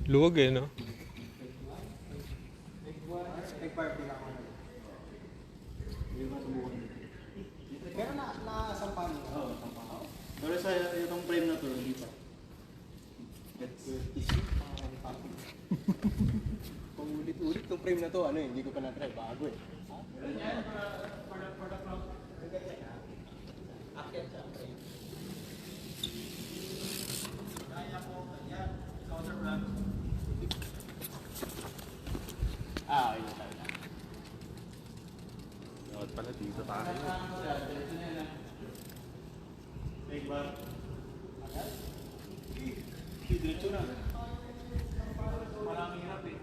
Luwag eh, no? Pero nasampahan mo. Oo, sampang. Pero sa itong frame na to, hindi pa. Kung ulit-ulit itong frame na to, ano eh, hindi ko pa na-try, bago eh. Ayun talaga. Dapat pala dito tayo. Take bar. Diretso na. Parang hirap eh.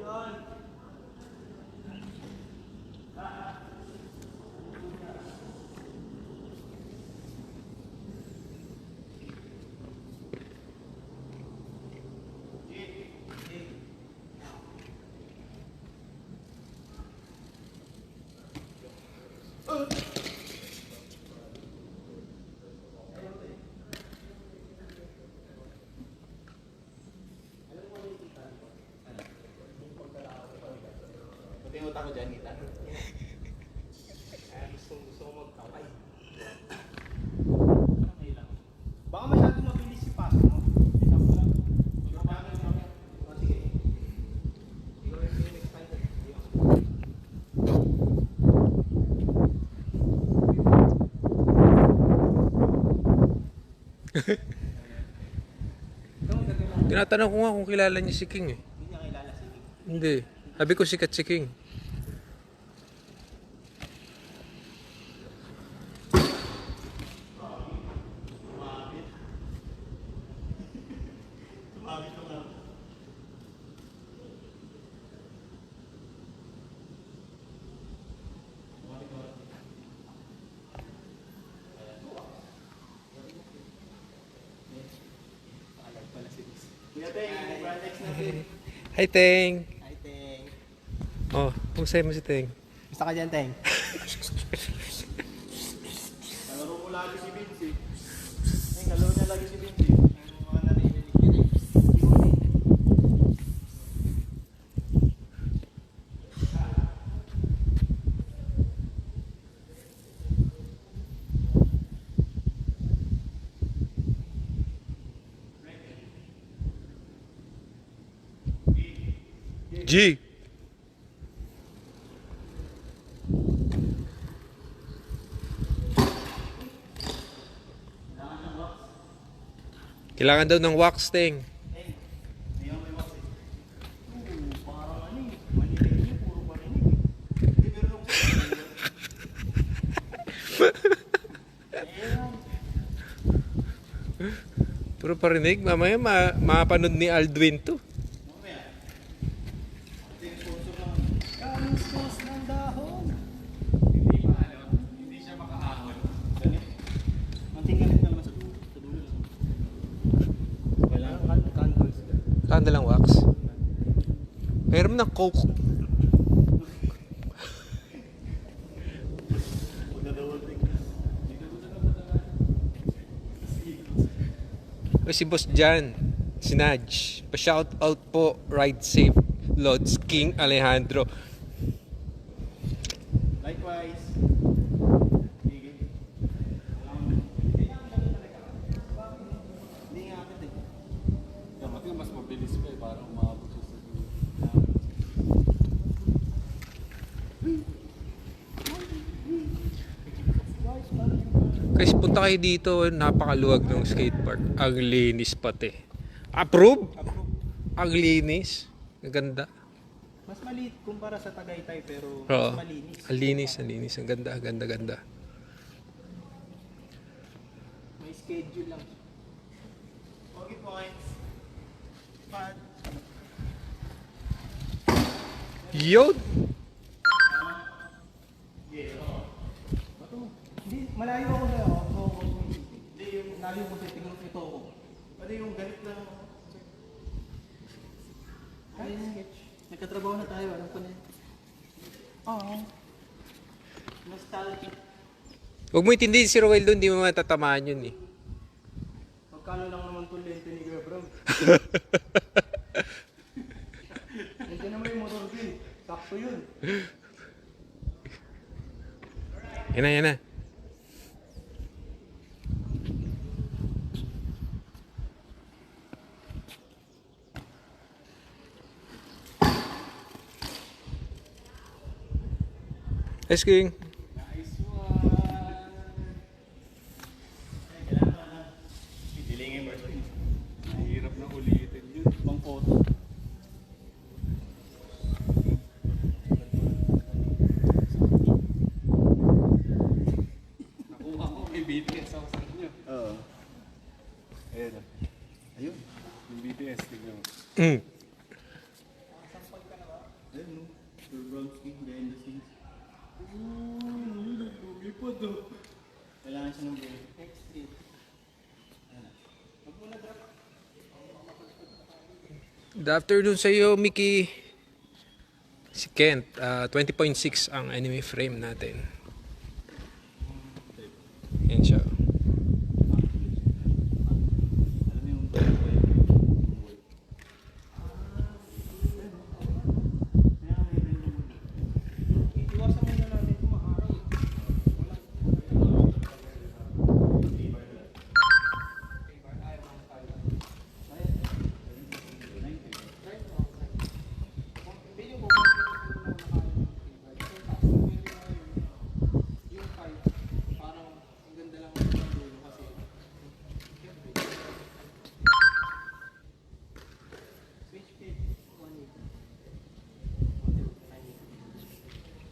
Yan. Pati yung utak ko dyan, kita. Gusto ko magkaway. Baka masyadong mabilis si paso mo. Isang ko lang. O sige. Ikaw yung next time. Tinatanong ko nga kung kilala niya si King eh. Hindi niya kilala si King. Hindi. Sabi ko sikat si King. Tumawid ko lang. Alam pala si King. Kuya Teng, yung projects natin. Hi, Teng! Hi, Teng. Oh, pusay mo si Teng. Gusto ka dyan, Teng? Kalaro ko lagi si Vince eh. Ay, kalaro niya lagi si Vince eh. Yung mga narinig yun eh. Yun eh. G! Kailangan daw ng wax, Teng. Ayaw may wax eh. Parang ano eh. Manilig niyo, puro paninig eh. Hindi, pero nung Puro parinig. Mamaya mapanood ni Aldwin to. mamaya. Ito yung sponsor lang. Kamustos ng dahon. Hindi siya makahahon. Ganit. Anting ganit naman sa dulo. Sa dulo lang. Kailangan candles ka. Saan lang wax? Mayroon ng coke. Magdadawalting. O si Boss Jan, si Nudge. Pa-shout out po, ride safe, Lods King Alejandro. Likewise. Sige. Hindi nga akit eh. Dapat nga mas mabilis pa eh. Parang umabot siya sa dulo. Kasi punta kayo dito, napakaluwag ng skate park. Ang linis pati. Approve? Ang linis. Ang ganda. Mas maliit kumpara sa Tagaytay pero Oo. mas malinis. Ang linis, ang linis. Ang ganda, ang ganda, ganda. May schedule lang. Okay points. Pad. Yun! Bato mo. Hindi, malayo ako sa'yo. Hindi yung, Malayo ko sa'yo. Tingnan ito ako. ano yung ganit lang. Kaya sketch. Nagkatrabaho na tayo. Alam ko na yun. Oo. Nostalgic. Huwag mo intindihin si Roel doon, hindi mo matatamaan yun eh. Magkano lang naman itong lente ni Kuya Bro? yun. Nandiyan naman yung motor wheel. Sakto yun. Yan na, yan na. Yes, King. Nice one! Dilingin mo. Mahirap na ulitin yun. Pang photo. Nakuha ko may BTS ako sa inyo. Oo. Ayun na. Ayun. Yung BTS, tignan mo. Mm. Ayun no. Your brown skin behind the scenes. Ooh, lumipad oh. Kailangan siya ng break. Extreme. Good afternoon sa iyo, Mickey. Si Kent, 20.6 ang anime frame natin. Yan siya. Alam mo yung Iwasan muna natin kung maaraw.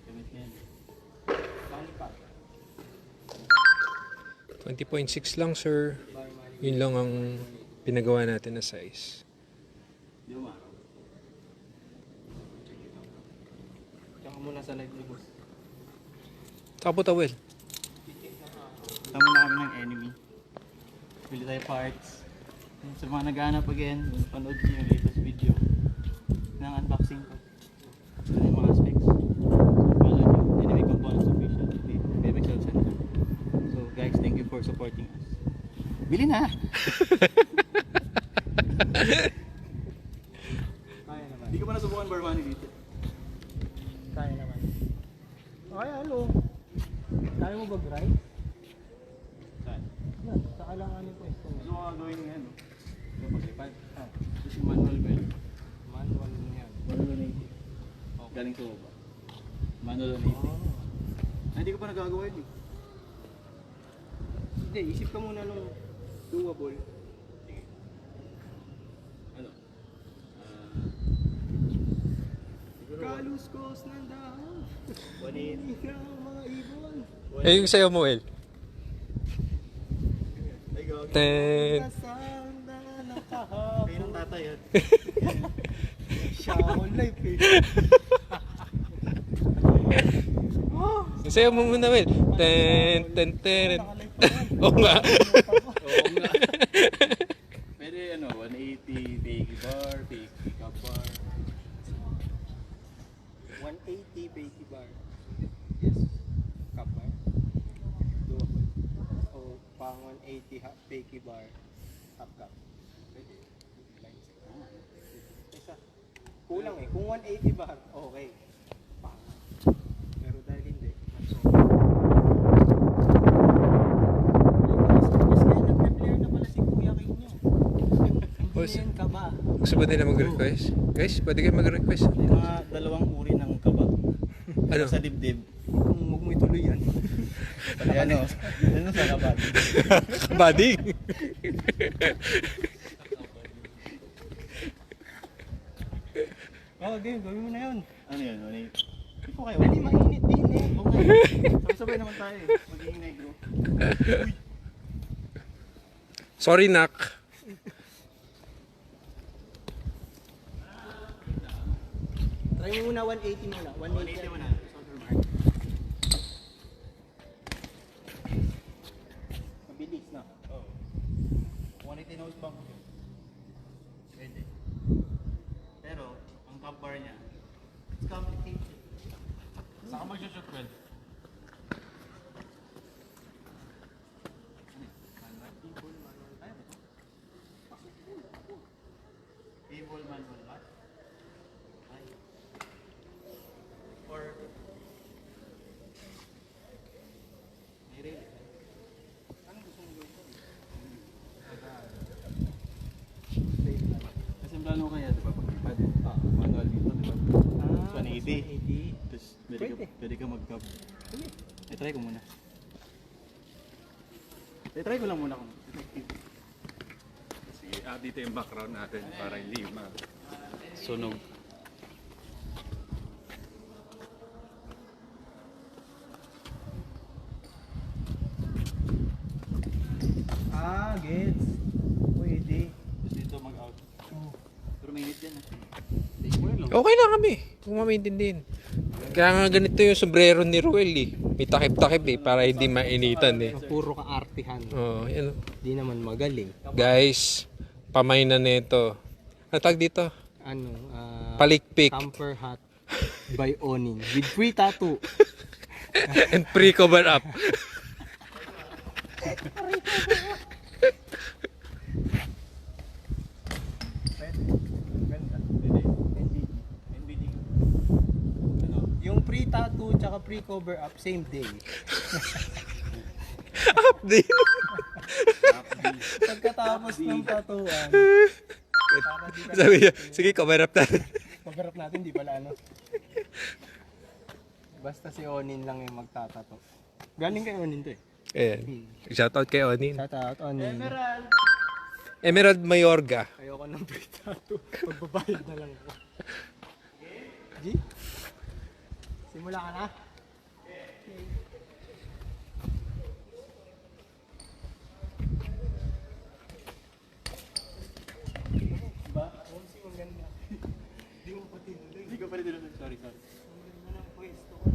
gamit niya yan. 20.6 lang, sir. Yun lang ang pinagawa natin na size. Di ba maaraw? Tsaka muna sa live ni boss. Tapo tawel. Tama na kami ng enemy. Bili tayo parts. Sa mga naghahanap again, panood niyo yung latest video ng unboxing ko. Ano yung mga specs. So, follow niyo. Enemy Components Official. Baby Cell Center. So guys, thank you for supporting us. Bili na! Kaya naman. Hindi ko pa nasubukan Barmani dito. Kaya naman. Ay, ano? Kaya mo ba grind? Saan? Yan, sa alanganin ko ito. Gusto ko nga gawin nga, no? Yung paglipad. Ito si manual belt. Manual mo yan. Manual 180. Galing sa baba. Manual 180. Ay, hindi ko pa nagagawa yun eh. Hindi, isip ka muna nung doable. Sige. Ano? Kaluskos ng dahon. 180. Ikaw mga ibon. Eh, yung sayo mo, El. Ay, gawag. Ten. Kasanda ng kahapon. Kayo ng tatay yan. Siya all life eh. Yung sayo mo muna, El. Ten, ten, ten. Nakalive pa yan. Oo nga. Oo nga. Pwede ano, 180 bake bar, bake cup bar. 180 Bakey bar. Yes. Cup bar. Doable. O pang 180 Bakey bar. Half cup. Pwede. Isa. Kulang eh. Kung 180 bar, okay. Pang. Pero dahil hindi. Mas okay. Mas kaya nag-prepare na pala si Kuya King niyo. Hindi yan ka ba? Gusto ba nila mag-request? Guys, pwede kayo mag-request. May mga dalawang uri ng kaba. Ano? Sa dibdib. Kung huwag mo ituloy yan. Pati ano, ano sa kabag. Buddy. Oh, game. Gawin mo na yun. Ano yun? Hindi po kayo. Dali, mainit din eh. Okay. Sabay-sabay naman tayo eh. Magiging negro. Sorry, Nak. Try mo muna 180 muna. 180 mo na. Mabilis na. Oo. 180 nose bang ko. Pwede. Pero, ang top bar niya, it's complicated. Saan ka mag-shoot, well? manual mo kaya, di ba? Paglipad. Manual dito, di ba? 180. Tapos pwede ka mag-cab. Try ko muna. Try ko lang muna kung effective. Sige, dito yung background natin para hindi sunog. Gets. Pwede. Tapos dito mag-out. Pero mainit yan. Okay lang kami, kung mamaintindihan. Kaya nga ganito yung sombrero ni Ruel eh. May takip-takip eh, para hindi mainitan eh. Puro ka-artihan. Oh, yan. Di naman magaling. Guys, pamay na nito. Ano tag dito? Ano? Palikpik. Camper hat by Onin with free tattoo. And pre-cover up. Yung free tattoo tsaka free cover up same day. Update. Pagkatapos ng tattooan, Sabi niya, sige, cover up natin. cover up natin, di pala ano. Basta si Onin lang yung magtatato. Galing kay Onin to eh. Ayan. Shoutout kay Onin. Shout out Onin. Emerald Mayorga. Ayoko ng free tattoo. Pagbabayad na lang ako. G? Simula ka na? Diba? Oo, si maganda. Di mo pa tinuloy. Hindi ko pa rin tinuloy. Sorry. Ang ganda ng pwesto ko.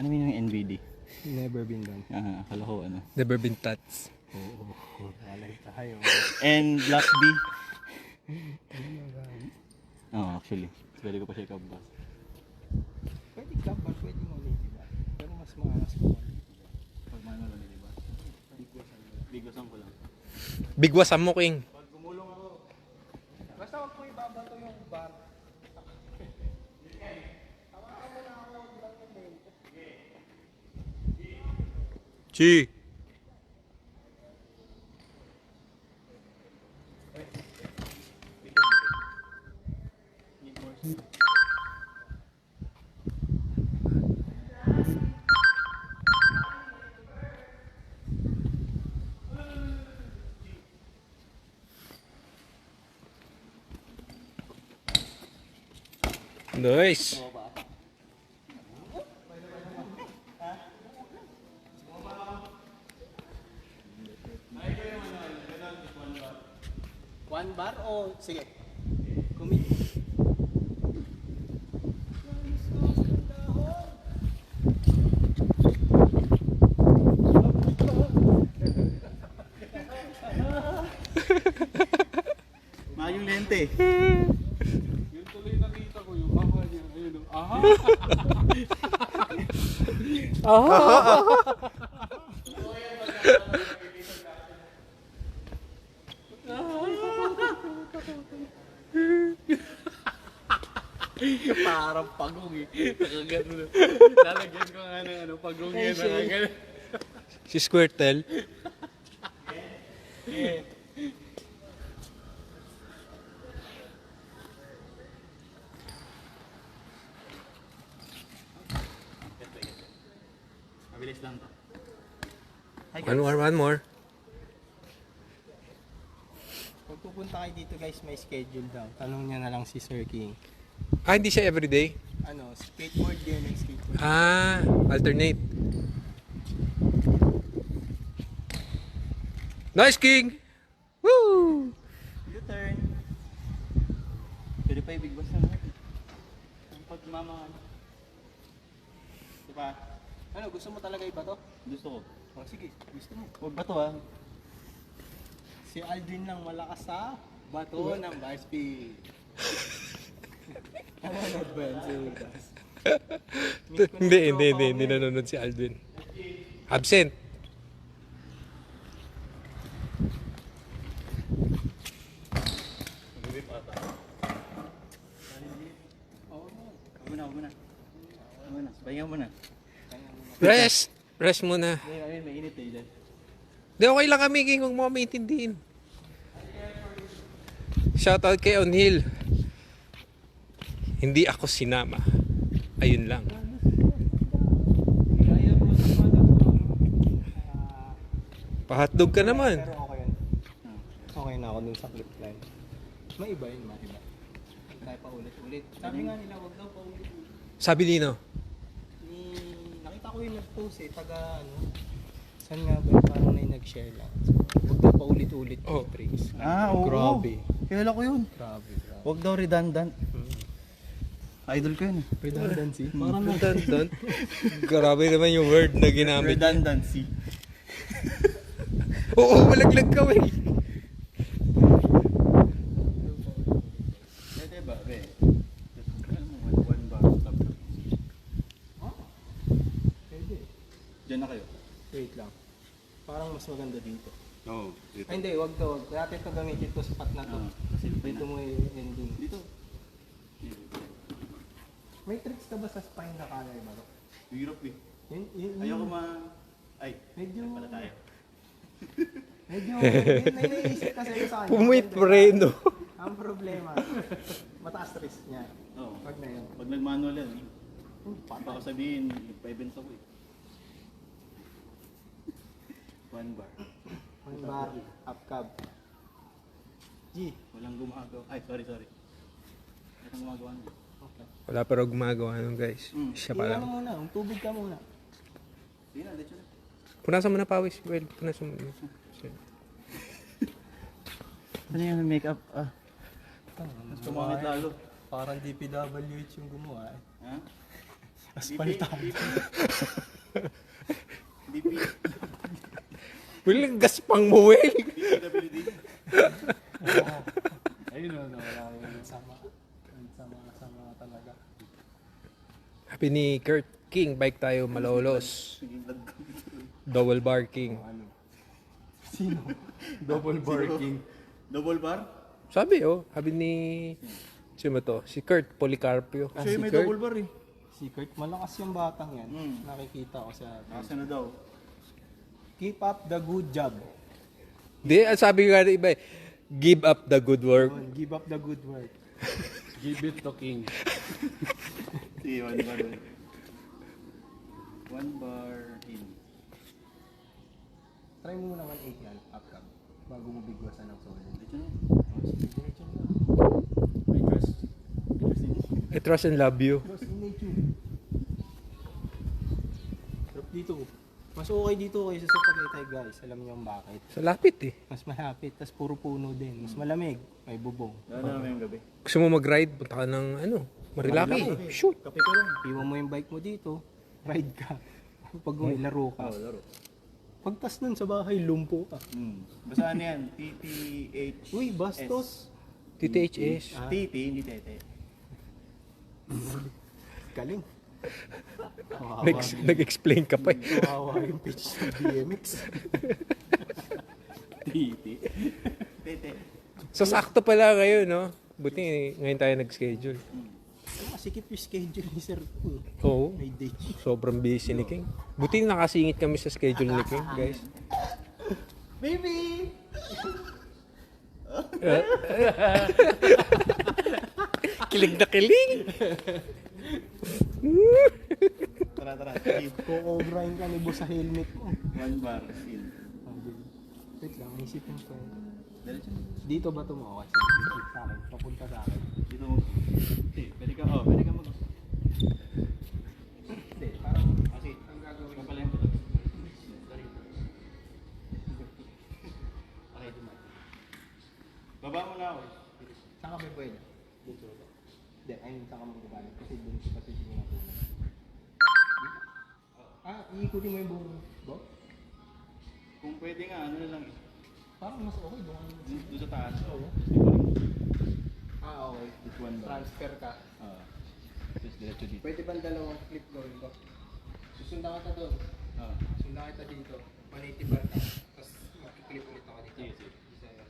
Ano meaning ng NVD? Never been done. Akala ko ano. Never been touched. Oo. Alay tayo. And Black B. Actually. Pwede ko pa siya ikabas. Pwede ka ba? Pwede mo ulit, diba? Pero mas maangas mo. Pag manual ulit, diba? Bigwasan ko lang. Bigwasan mo, King. Pag gumulong ako. Basta huwag mo ibabato yung bar. Chi. Nice. One bar o sige. Commit. Mahal yung lente. Yung tuloy nakita ko yung aha niya. Ayun o. Aha! Parang pagong eh. Nakagano. Lalagyan ko nga ng ano, pagong yan. Nakagano. Si Squirtle. Mabilis lang to. One more. Pag pupunta kayo dito guys, may schedule daw. Tanong niya na lang si Sir King. Hindi siya everyday. Ano, skateboard din and skateboard. Alternate. Nice, King! Woo! U-turn. Pwede pa ibigwas na natin. Ang pagmamahal. Diba? Ano, gusto mo talaga iba to? Gusto ko. O sige, gusto mo. Huwag ba to ah? Si Aldrin lang malakas sa bato ng Barspeed. Nanonood ba yan si Lucas? Hindi nanonood si Alvin. Absent. Huwag mo na. Pahinga mo na. Rest! Rest muna. Ayun, may init eh. Di, okay lang kami, King. Huwag mo kami intindihin. Shoutout kay O'Neil. Hindi ako sinama. Ayun lang. Pahotdog ka naman. Pero okay yan. Okay na ako dun sa clip line. Maiba yun, maiba. Tayo pa ulit-ulit. Sabi nga nila, wag daw pa ulit-ulit. Sabi Nino. Nakita ko yung nag-post eh, taga ano. Saan nga ba yung parang na yung nag-share lang. So, wag daw pa ulit-ulit Oh. tricks. Oo. Grabe. Kailan ko yun. Grabe. Huwag daw redundant. Idol ko yun eh. Redundancy. Parang Redundant. Grabe naman yung word na ginamit. redundancy. Oo, malaglag ka, wey. Pwede ba, be? Alam mo, one bar stop. Pwede. Diyan na kayo. Wait lang. Parang mas maganda dito. Oo. Ay hindi, wag to. Wag. Kaya ito gamitin to spot na to. Kasi Dito mo yung ending. Dito. May tricks ka ba sa spine na color ba? Hirap eh. Yun, Ayoko Ay, Medyo, pala tayo. medyo, may naiisip kasi ko sa kanya. Pumit preno. Ang problema, mataas risk niya. Oo. Pag na yun. Pag nag-manual yan, baka sabihin, nagpa-events ako eh. One bar. One bar, up cab. G. Walang gumagawa. Ay, sorry. Walang gumagawa na. Okay. Wala pero gumagawa nun, guys. Siya pa Ano lang. muna, tubig ka muna. Sige na, let's go. Punasan mo na pawis. Well, punasan mo. Ano yung make-up? Mas pumangit lalo. Parang DPWH yung gumawa eh. Ha? Aspaltado. DP. Well, gaspang mo, well. DPWD. Ayun o, wala yung sama. Sama talaga. Happy ni Kurt King. Bike tayo, malolos. Naging vlog ko. Double bar King. Sino? Double barking. Double bar? Sabi, oh. Sabi ni... Sino ba to? Si Kurt Policarpio. Siya yung may Kurt. double bar eh. Secret, malakas yung batang yan. Hmm. Nakikita ko sa... Nasa na daw? Keep up the good job. Di, ang sabi nga na iba eh. Give up the good work. Give up the good work. Give it to King. Sige, one bar. One bar in. Try mo naman 8 yan, up cab. Bago mo bigwasan ng solid. Dito na. Diretso na. I trust. I trust and love you. Cross in nature. Drop dito. Mas okay dito kaysa sa Tagaytay guys. Alam niyo yung bakit. Sa lapit eh. Mas malapit, tas puro puno din. Mas malamig, may bubong. Ano na yung gabi? Gusto mo mag-ride? Punta ka ng ano? Marilaki. Shoot. Kape ko lang. Iwan mo yung bike mo dito, ride ka. Pag may laro ka. Laro. Pagtas nun sa bahay, lumpo ka. Basta ano yan? TTH. Uy, bastos. TTHS. TT, hindi tete. Galing. Nag-explain ka pa eh. Kawawa yung pitch sa BMX. TT. Tete. So sakto pala ngayon, no? Buti ngayon tayo nag-schedule. Masikip yung schedule ni Sir. Oo. May date. Sobrang busy ni King. Buti nakasingit kami sa schedule ni King, guys. Baby! Kilig na kilig. Tara. Kukobrahin ka ni boss sa helmet mo. One bar in. Wait lang, isipin ko. Diretso. Dito ba ito mo? Kasi dito sa akin, papunta sa akin. Dito mo. Pwede ka mag. Hindi, parang Kasi, ang gagawin ko pala yung puto. Sorry. Okay, dumaan. Baba mo na ako. saan ka may pwede? Dito. Hindi, ayun saan ka magbabalot. Kasi dun ko kasi hindi na puno. Iikutin mo yung buong bo? Kung pwede nga, ano na lang eh. Parang mas okay doon. Doon sa taas. Oo. Okay. This one bar. Transfer ka. Just diretso dito. Pwede ba dalawang clip gawin ko? Susundan kita doon. Sundan kita dito. 180 bar ka. Tapos makiklip ulit ako dito. Sige. Isa yun.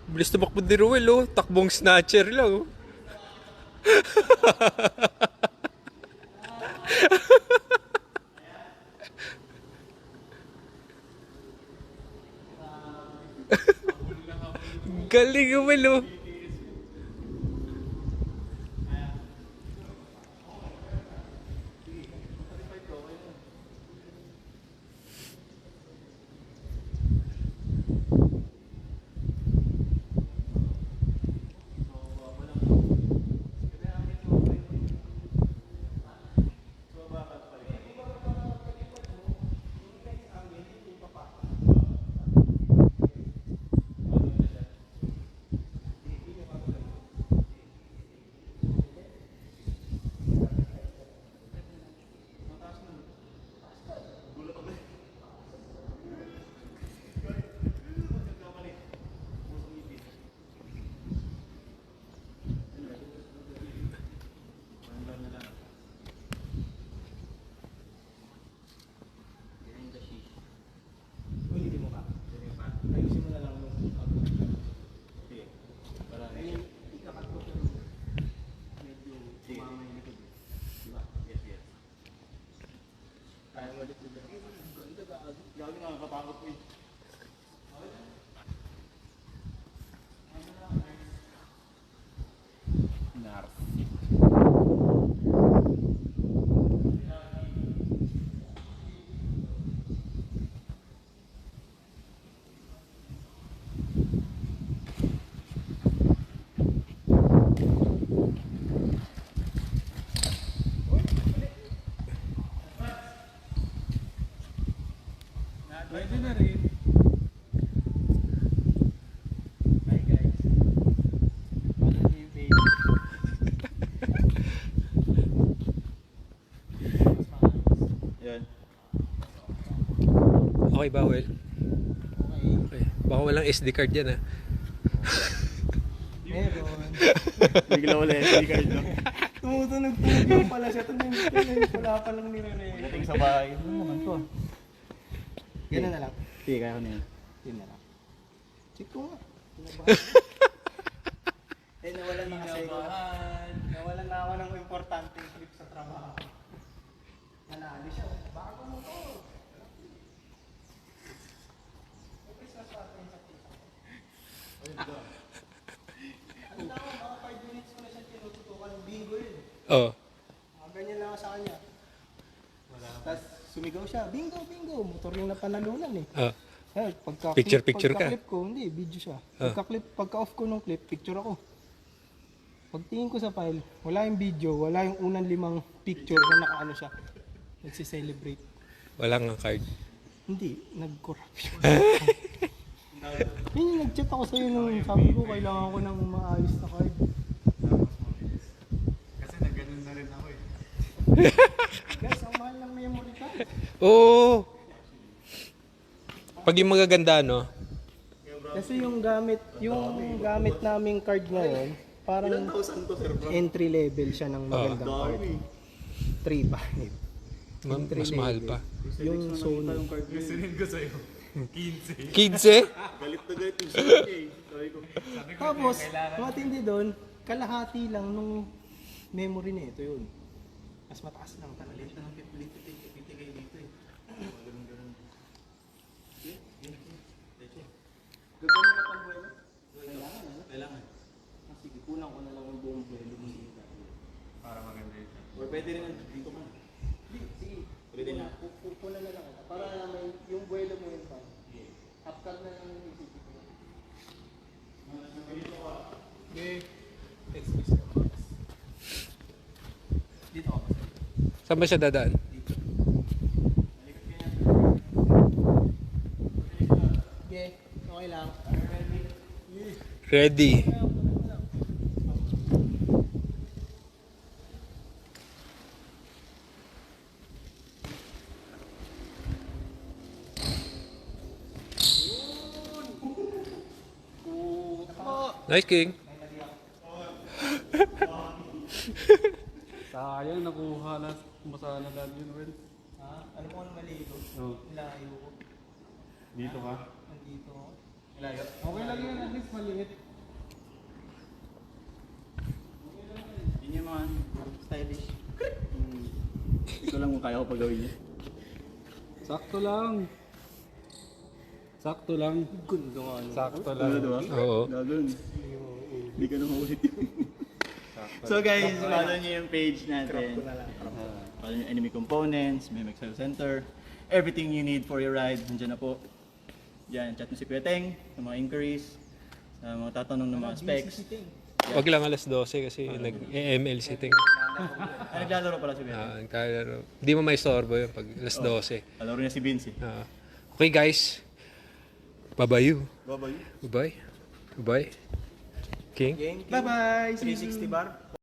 Bilis tumakbo ni Ruel, oh. Takbong snatcher lang, oh. Galing, Ruel, oh. Ulitin mo ka. Ayusin mo na lang yung sige. Ayun, ikakat mo ko. Medyo kumama yung likod. Diba? Yes, yes. Kaya mo ulit dito. Gabi nakakatakot mo eh. Narf. Pwede na rin. Hi guys. Follow me yung page. Yan. Okay ba, Will? Okay. Okay. Baka walang SD card yan, ah. Meron. Bigla wala yung SD card, no? Tumutunog pala siya. Wala pa lang nire-re. Dating sa bahay. Ano naman to ah? Ganun na lang. Sige, kaya ko na yun. Yun na lang. Check ko nga. Nawalan na kasi ako. Nawalan na ako ng importanteng trip sa trabaho. Nanalo siya. Bago mo to. Ano na ako, mga 5 minutes ko na siya tinututukan ng bingo yun. Oh. Ganyan lang ako sa kanya. Tapos sumigaw siya, bingo, bingo. Motor yung napanalunan eh. Oh. Picture Picture ka? Pagka-clip ko, hindi, video siya. Pagka-off ko ng clip, picture ako. Pagtingin ko sa file, wala yung video, wala yung unang 5 picture na nakaano siya. Nagsi-celebrate. Walang card. Hindi, nag-corruption. Yun yung nag-chat ako sa'yo nung sabi ko, kailangan ko ng maayos na card. Kasi nagganon na rin ako eh. Guys, ang mahal ng memory card. Oo. Pag yung magaganda, no? Kasi yung gamit naming card ngayon, parang entry level siya ng magandang card. 3.5. Mas mahal pa. Yung Sony. Gustunin ko sa'yo. 15. 15? Galit na galit yung Sony eh. Sabi ko. Tapos, matindi doon, kalahati lang nung memory na ito yun. Mas mataas lang talaga. Galit na ng pitigay dito eh. Ganun-ganun. Gagawin ka pang buwelo? Kailangan ano? Kailangan. Sige, kulang ko na lang yung buong buwelo mo dito. Para maganda yun. Or pwede rin dito ka. Sige, Pwede na. pupuna na lang kita. Para may yung buwelo mo yun pa. Half cut na lang yung isipin ko. Okay. Excuse me. Dito ako. Saan ba siya dadaan? Okay, okay lang. Ready. Nice, King. Sayang, nakuha na. Masana lang yun, Will. Ha? Ano mo ang mali ko? Oh. Nilayo ko. Dito ka. Nandito ako. Okay lang yan, at least maliit. Yun yung mga stylish. Ito lang kung kaya ko pagawin niya. Sakto lang. Sakto lang. Sakto Ano diba? Oo. Gagawin. Hindi ka na maulit yun. So guys, follow nyo yung page natin. Follow nyo enemy components, may Excel Center. Everything you need for your ride, nandiyan na po. Diyan, chat mo si Kuya Teng, sa mga inquiries, sa mga tatanong ng mga specs. Wag lang alas 12 kasi nag-ML sitting. Naglalaro pala si Kuya Teng. Kaya hindi mo may istorbo yun pag alas 12. Alaro niya si Vince. Okay guys. Bye-bye. Bye-bye. Bye-bye. Bye-bye. King. Bye-bye! 360 bar.